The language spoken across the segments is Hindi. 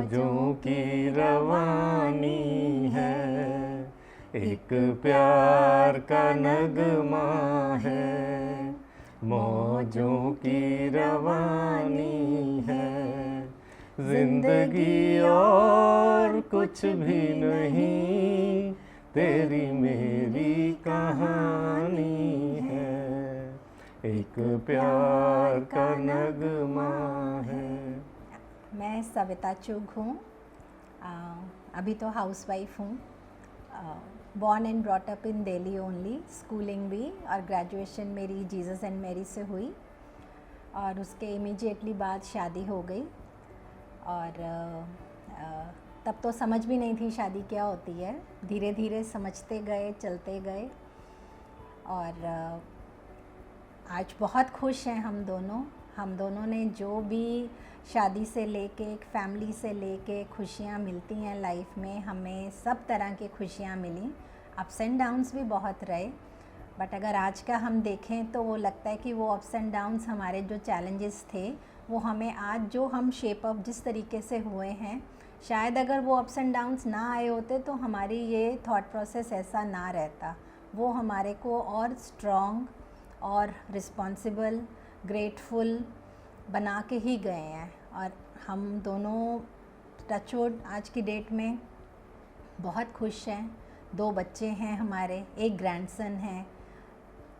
मौजों की रवानी है, एक प्यार का नगमा है, मौजों की रवानी है, जिंदगी और कुछ भी नहीं, तेरी मेरी कहानी है, एक प्यार का नगमा है। मैं सविता चुग हूँ। अभी तो हाउसवाइफ हूँ। Born and brought up in Delhi only, schooling भी और ग्रेजुएशन मेरी जीसस एंड मैरी से हुई और उसके इमीडिएटली बाद शादी हो गई। और तब तो समझ भी नहीं थी शादी क्या होती है, धीरे धीरे समझते गए, चलते गए और आज बहुत खुश हैं हम दोनों ने जो भी शादी से लेके एक फैमिली से लेके खुशियाँ मिलती हैं लाइफ में, हमें सब तरह की खुशियाँ मिली। अप्स एंड डाउन्स भी बहुत रहे, बट अगर आज का हम देखें तो वो लगता है कि वो अप्स एंड डाउन्स हमारे जो चैलेंजेस थे वो हमें आज जो हम शेप अप जिस तरीके से हुए हैं, शायद अगर वो अप्स एंड डाउन्स ना आए होते तो हमारी ये थॉट प्रोसेस ऐसा ना रहता। वो हमारे को और स्ट्रॉन्ग और रिस्पॉन्सिबल, ग्रेटफुल बना के ही गए हैं। और हम दोनों टचवुड आज की डेट में बहुत खुश हैं। 2 बच्चे हैं हमारे, एक ग्रैंडसन है,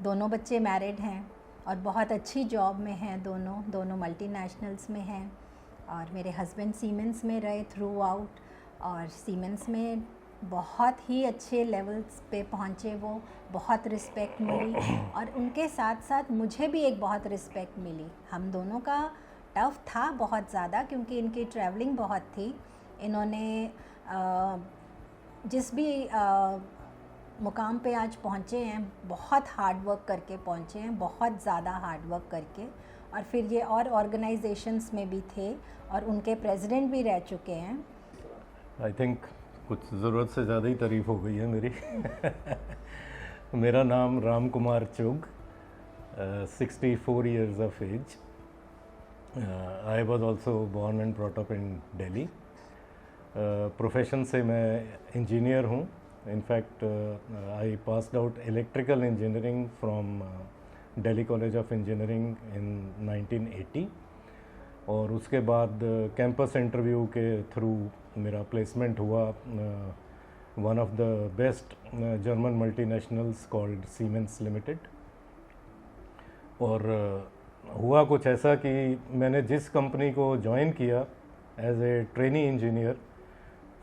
दोनों बच्चे मैरिड हैं और बहुत अच्छी जॉब में हैं। दोनों मल्टीनेशनल्स में हैं और मेरे हस्बैंड सीमेंस में रहे थ्रू आउट और सीमेंस में बहुत ही अच्छे लेवल्स पे पहुँचे वो, बहुत रिस्पेक्ट मिली और उनके साथ साथ मुझे भी एक बहुत रिस्पेक्ट मिली। हम दोनों का टफ़ था बहुत ज़्यादा क्योंकि इनकी ट्रैवलिंग बहुत थी। इन्होंने जिस भी मुकाम पे आज पहुँचे हैं बहुत हार्ड वर्क करके पहुँचे हैं, बहुत ज़्यादा हार्ड वर्क करके, और फिर ये और ऑर्गेनाइजेशंस में भी थे और उनके प्रेसिडेंट भी रह चुके हैं। आई थिंक कुछ ज़रूरत से ज़्यादा ही तारीफ़ हो गई है मेरी। मेरा नाम राम कुमार चुग, 64 years of age. I was also born and brought up in Delhi. Profession से मैं इंजीनियर हूँ। In fact I passed out electrical engineering from Delhi college of engineering in 1980 और उसके बाद कैंपस इंटरव्यू के थ्रू मेरा प्लेसमेंट हुआ one of the best German multinationals called siemens limited. और हुआ कुछ ऐसा कि मैंने जिस कंपनी को ज्वाइन किया as a trainee engineer,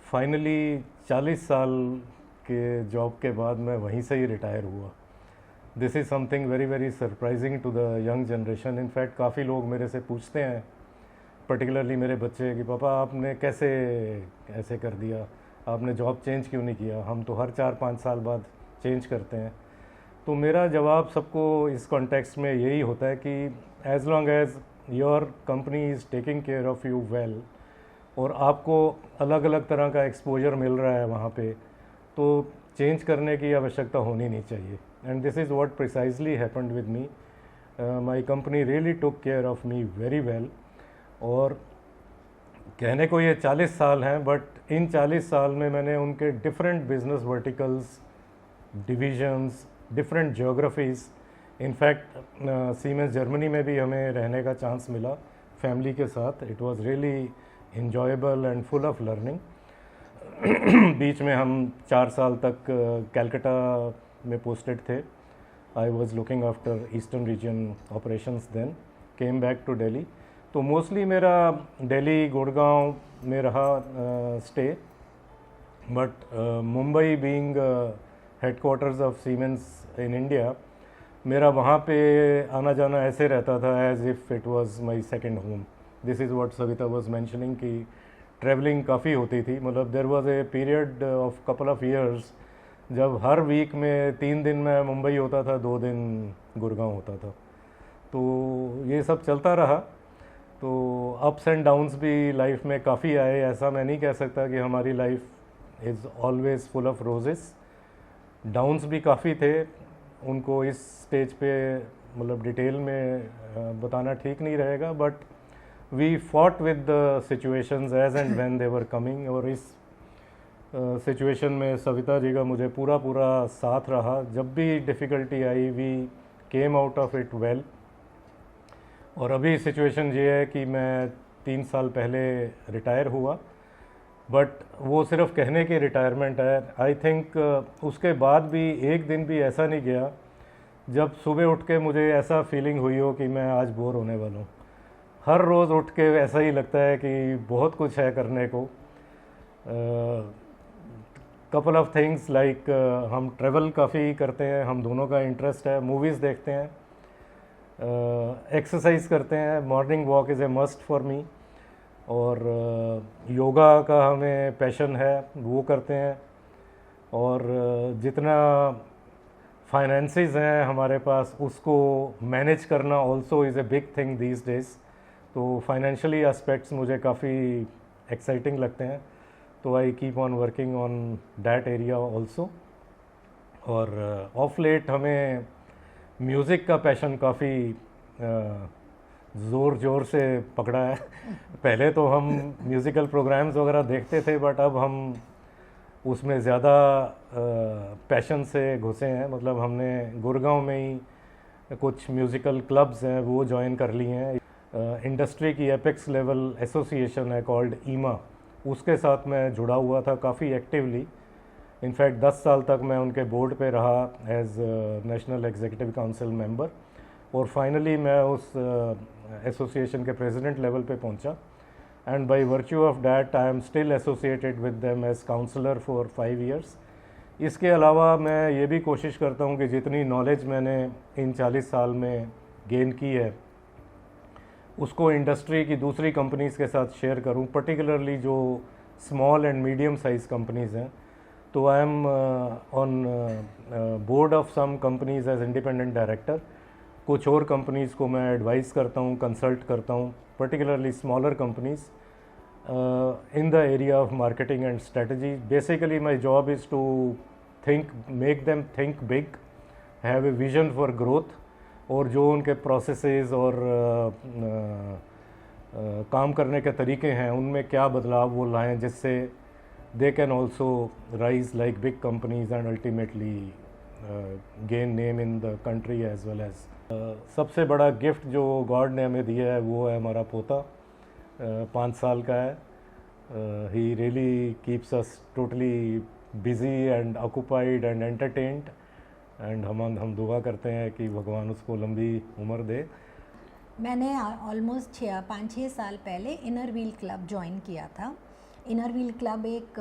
finally 40 साल के जॉब के बाद मैं वहीं से ही रिटायर हुआ। This is something very very surprising to the young generation. In fact काफ़ी लोग मेरे से पूछते हैं, पर्टिकुलरली मेरे बच्चे, कि पापा आपने कैसे ऐसे कर दिया, आपने जॉब चेंज क्यों नहीं किया? हम तो हर 4-5 साल बाद चेंज करते हैं। तो मेरा जवाब सबको इस कॉन्टेक्स्ट में यही होता है कि as long as your company is taking care of you well और आपको अलग अलग तरह का एक्सपोजर मिल रहा है वहाँ पे, तो चेंज करने की आवश्यकता होनी नहीं चाहिए। And this is what precisely happened with me. My company really took care of me very well. और कहने को ये 40 साल हैं, बट इन 40 साल में मैंने उनके different business verticals, divisions, different geographies, in fact Siemens Germany में भी हमें रहने का चांस मिला फैमिली के साथ। It was really enjoyable and full of learning. बीच में हम 4 साल तक कलकत्ता में पोस्टेड थे। I was looking after eastern region operations, then came back to Delhi. तो मोस्टली मेरा दिल्ली गुड़गांव में रहा stay, but Mumbai being headquarters of Siemens in India, मेरा वहाँ पे आना जाना ऐसे रहता था as if it was my second home. This is what Savita was mentioning कि ट्रैवलिंग काफ़ी होती थी। मतलब there was a period of couple of years जब हर वीक में 3 दिन मैं मुंबई होता था, 2 दिन गुड़गांव होता था। तो ये सब चलता रहा। तो अप्स एंड डाउन्स भी लाइफ में काफ़ी आए। ऐसा मैं नहीं कह सकता कि हमारी life is always full of roses. Downs भी काफ़ी थे, उनको इस स्टेज पे मतलब डिटेल में बताना ठीक नहीं रहेगा, but we fought with the situations as and when they were coming, और इस सिचुएशन में सविता जी का मुझे पूरा पूरा साथ रहा। जब भी डिफ़िकल्टी आई we came out of it well. और अभी सिचुएशन ये है कि मैं 3 साल पहले रिटायर हुआ, बट वो सिर्फ कहने की रिटायरमेंट है। आई थिंक उसके बाद भी एक दिन भी ऐसा नहीं गया जब सुबह उठ के मुझे ऐसा फीलिंग हुई हो कि मैं आज बोर होने वाला हूँ। हर रोज़ उठ के ऐसा ही लगता है कि बहुत कुछ है करने को। कपल ऑफ थिंग्स लाइक हम ट्रैवल काफ़ी करते हैं, हम दोनों का इंटरेस्ट है, मूवीज़ देखते हैं, एक्सरसाइज करते हैं, morning walk is a must for me, और योगा का हमें पैशन है, वो करते हैं। और जितना फाइनेंसेस हैं हमारे पास उसको मैनेज करना also is a big thing these days. तो फाइनेंशियली एस्पेक्ट्स मुझे काफ़ी एक्साइटिंग लगते हैं, तो I keep on working on that area also. और ऑफ लेट हमें म्यूज़िक का पैशन काफ़ी ज़ोर से पकड़ा है। पहले तो हम म्यूज़िकल प्रोग्राम्स वगैरह देखते थे, बट अब हम उसमें ज़्यादा पैशन से घुसे हैं। मतलब हमने गुड़गांव में ही कुछ म्यूज़िकल क्लब्स हैं वो ज्वाइन कर लिए हैं। इंडस्ट्री की एपेक्स लेवल एसोसिएशन है कॉल्ड ईमा, उसके साथ मैं जुड़ा हुआ था काफ़ी एक्टिवली। इनफैक्ट 10 साल तक मैं उनके बोर्ड पे रहा as national executive council member, और फाइनली मैं उस एसोसिएशन के प्रेसिडेंट लेवल पे पहुंचा। And by virtue of that I am still associated with them as counsellor for 5 years। इसके अलावा मैं ये भी कोशिश करता हूँ कि जितनी नॉलेज मैंने इन 40 साल में गेन की है उसको इंडस्ट्री की दूसरी कंपनीज़ के साथ शेयर करूं, पर्टिकुलरली जो small and medium size companies हैं। तो I am on board of some companies as independent director. कुछ और कंपनीज़ को मैं एडवाइस करता हूं, कंसल्ट करता हूं, particularly smaller companies in the area of marketing and strategy. Basically my job is to make them think big, have a vision for growth, और जो उनके प्रोसेसेस और काम करने के तरीके हैं उनमें क्या बदलाव वो लाएं जिससे they can also rise like big companies and ultimately gain name in the country as well as. सबसे बड़ा गिफ्ट जो गॉड ने हमें दिया है वो है हमारा पोता, 5 साल का है। He really keeps us totally busy and occupied and entertained, and हम दुआ करते हैं कि भगवान उसको लंबी उम्र दे। मैंने ऑलमोस्ट 5-6 साल पहले इनर व्हील क्लब ज्वाइन किया था। इनर व्हील क्लब एक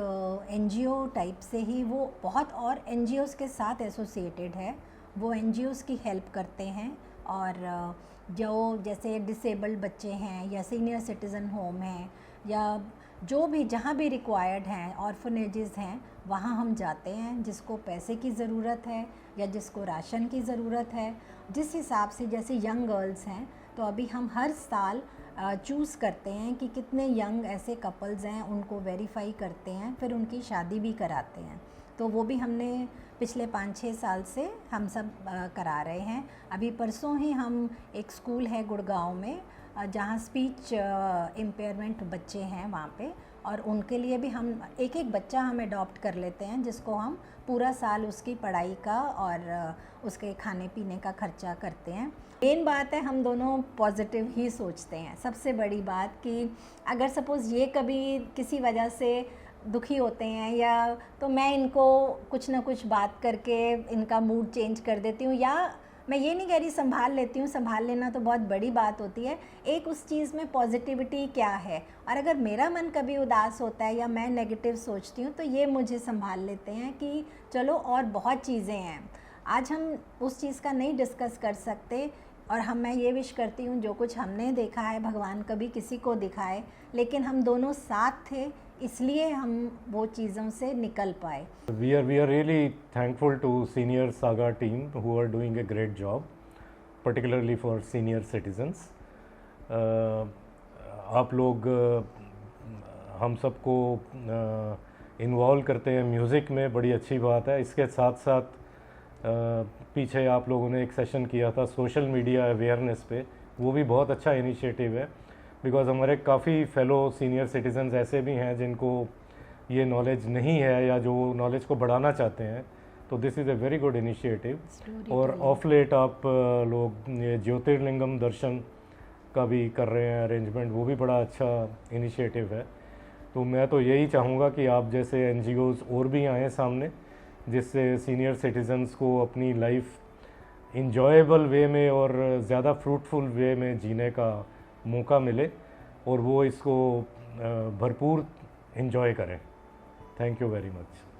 एनजीओ टाइप से ही, वो बहुत और एनजीओज़ के साथ एसोसिएटेड है। वो एनजीओज़ की हेल्प करते हैं, और जो जैसे डिसेबल्ड बच्चे हैं या सीनियर सिटीज़न होम हैं या जो भी जहाँ भी रिक्वायर्ड हैं, ऑर्फनेजेस हैं, वहाँ हम जाते हैं। जिसको पैसे की ज़रूरत है या जिसको राशन की ज़रूरत है, जिस हिसाब से, जैसे यंग गर्ल्स हैं तो अभी हम हर साल चूज़ करते हैं कि कितने यंग ऐसे कपल्स हैं, उनको वेरीफाई करते हैं, फिर उनकी शादी भी कराते हैं। तो वो भी हमने पिछले 5-6 साल से हम सब करा रहे हैं। अभी परसों ही हम एक स्कूल है गुड़गांव में जहाँ स्पीच इम्पेयरमेंट बच्चे हैं वहाँ पे, और उनके लिए भी हम एक बच्चा हम अडॉप्ट कर लेते हैं, जिसको हम पूरा साल उसकी पढ़ाई का और उसके खाने पीने का खर्चा करते हैं। मेन बात है हम दोनों पॉजिटिव ही सोचते हैं। सबसे बड़ी बात कि अगर सपोज़ ये कभी किसी वजह से दुखी होते हैं या तो मैं इनको कुछ ना कुछ बात करके इनका मूड चेंज कर देती हूँ, या मैं ये नहीं कह रही संभाल लेती हूँ, संभाल लेना तो बहुत बड़ी बात होती है। एक उस चीज़ में पॉजिटिविटी क्या है, और अगर मेरा मन कभी उदास होता है या मैं नेगेटिव सोचती हूँ तो ये मुझे संभाल लेते हैं कि चलो और बहुत चीज़ें हैं, आज हम उस चीज़ का नहीं डिस्कस कर सकते। और मैं ये विश करती हूँ जो कुछ हमने देखा है भगवान कभी किसी को दिखाए, लेकिन हम दोनों साथ थे इसलिए हम वो चीज़ों से निकल पाए। We are really thankful to Senior Saga team who are doing a great job, particularly for senior citizens. आप लोग हम सबको इन्वॉल्व करते हैं म्यूज़िक में, बड़ी अच्छी बात है। इसके साथ साथ पीछे आप लोगों ने एक सेशन किया था सोशल मीडिया अवेयरनेस पे, वो भी बहुत अच्छा इनिशिएटिव है। बिकॉज हमारे काफ़ी फेलो सीनियर सिटीजन्स ऐसे भी हैं जिनको ये नॉलेज नहीं है या जो नॉलेज को बढ़ाना चाहते हैं, तो this is a very good initiative. और ऑफ लेट आप लोग ये ज्योतिर्लिंगम दर्शन का भी कर रहे हैं अरेंजमेंट, वो भी बड़ा अच्छा इनिशिएटिव है। तो मैं तो यही चाहूँगा कि आप जैसे एनजीओज़ और भी आएँ सामने, जिससे सीनियर सिटीजन्स को अपनी लाइफ इंजॉयबल वे में और ज़्यादा फ्रूटफुल वे में जीने का मौका मिले और वो इसको भरपूर इंजॉय करें। Thank you very much.